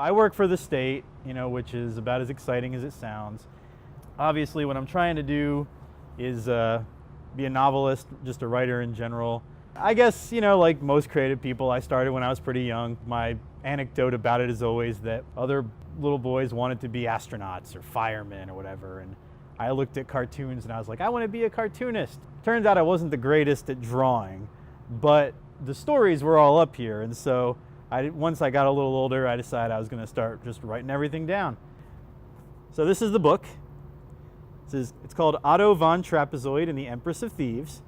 I work for the state, which is about as exciting as it sounds. Obviously, what I'm trying to do is be a novelist, just a writer in general. I guess, like most creative people, I started when I was pretty young. My anecdote about it is always that other little boys wanted to be astronauts or firemen or whatever, and I looked at cartoons and I was like, I want to be a cartoonist. Turns out I wasn't the greatest at drawing, but the stories were all up here, and so once I got a little older, I decided I was going to start just writing everything down. So this is the book. It's called Otto von Trapezoid and the Empress of Thieves,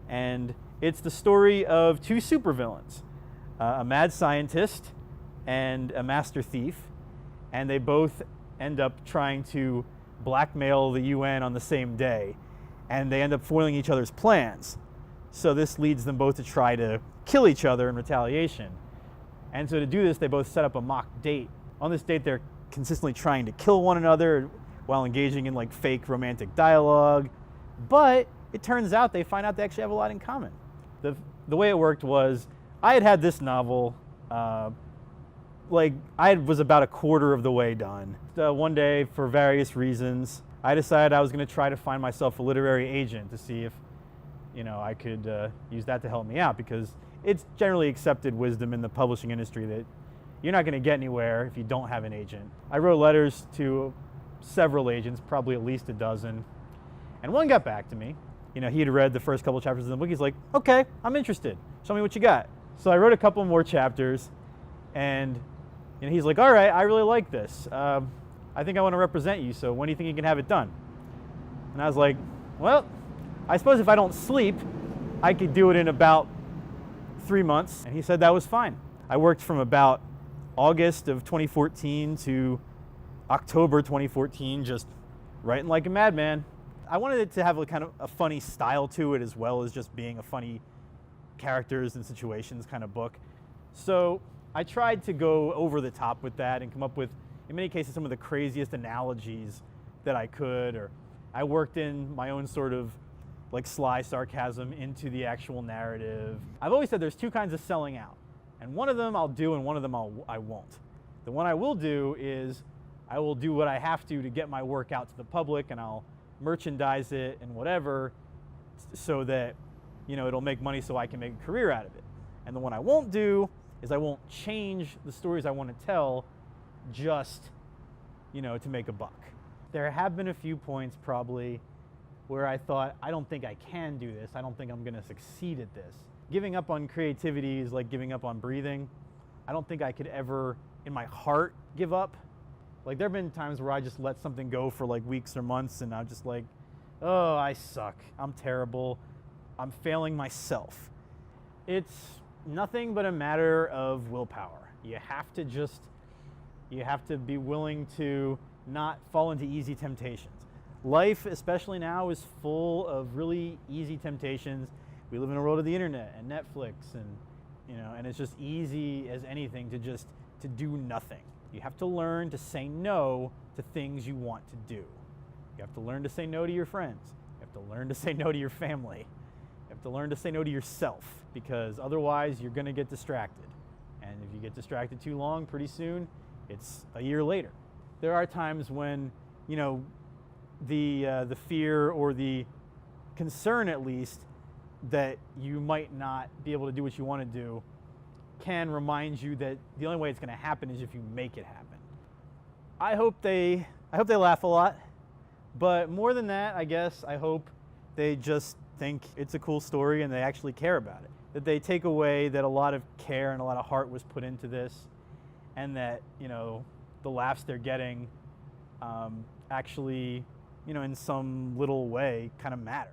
and it's the story of two supervillains, a mad scientist and a master thief, and they both end up trying to blackmail the UN on the same day, and they end up foiling each other's plans. So this leads them both to try to kill each other in retaliation. And so to do this, they both set up a mock date. On this date, they're consistently trying to kill one another while engaging in like fake romantic dialogue. But it turns out they find out they actually have a lot in common. The way it worked was I had this novel, I was about a quarter of the way done. One day, for various reasons, I decided I was going to try to find myself a literary agent to see if I could use that to help me out, because it's generally accepted wisdom in the publishing industry that you're not going to get anywhere if you don't have an agent. I wrote letters to several agents, probably at least a dozen, and one got back to me. He had read the first couple chapters of the book. He's like, okay, I'm interested. Show me what you got. So I wrote a couple more chapters, and he's like, all right, I really like this. I think I want to represent you, so when do you think you can have it done? And I was like, well, I suppose if I don't sleep, I could do it in about 3 months. And he said that was fine. I worked from about August of 2014 to October 2014, just writing like a madman. I wanted it to have a kind of a funny style to it, as well as just being a funny characters and situations kind of book. So I tried to go over the top with that and come up with, in many cases, some of the craziest analogies that I could, or I worked in my own sort of like sly sarcasm into the actual narrative. I've always said there's two kinds of selling out, and one of them I'll do and one of them I won't. The one I will do is I will do what I have to get my work out to the public, and I'll merchandise it and whatever so that it'll make money so I can make a career out of it. And the one I won't do is I won't change the stories I want to tell just to make a buck. There have been a few points probably where I thought, I don't think I can do this. I don't think I'm going to succeed at this. Giving up on creativity is like giving up on breathing. I don't think I could ever, in my heart, give up. Like, there have been times where I just let something go for like weeks or months, and I'm just like, oh, I suck. I'm terrible. I'm failing myself. It's nothing but a matter of willpower. You have to be willing to not fall into easy temptations. Life, especially now, is full of really easy temptations. We live in a world of the internet and Netflix, and it's just easy as anything to do nothing. You have to learn to say no to things you want to do. You have to learn to say no to your friends. You have to learn to say no to your family. You have to learn to say no to yourself, because otherwise you're going to get distracted. And if you get distracted too long, pretty soon it's a year later. There are times when, the fear or the concern, at least, that you might not be able to do what you want to do can remind you that the only way it's going to happen is if you make it happen. I hope they laugh a lot, but more than that, I guess, I hope they just think it's a cool story and they actually care about it. That they take away that a lot of care and a lot of heart was put into this, and that, the laughs they're getting actually, in some little way kind of matter.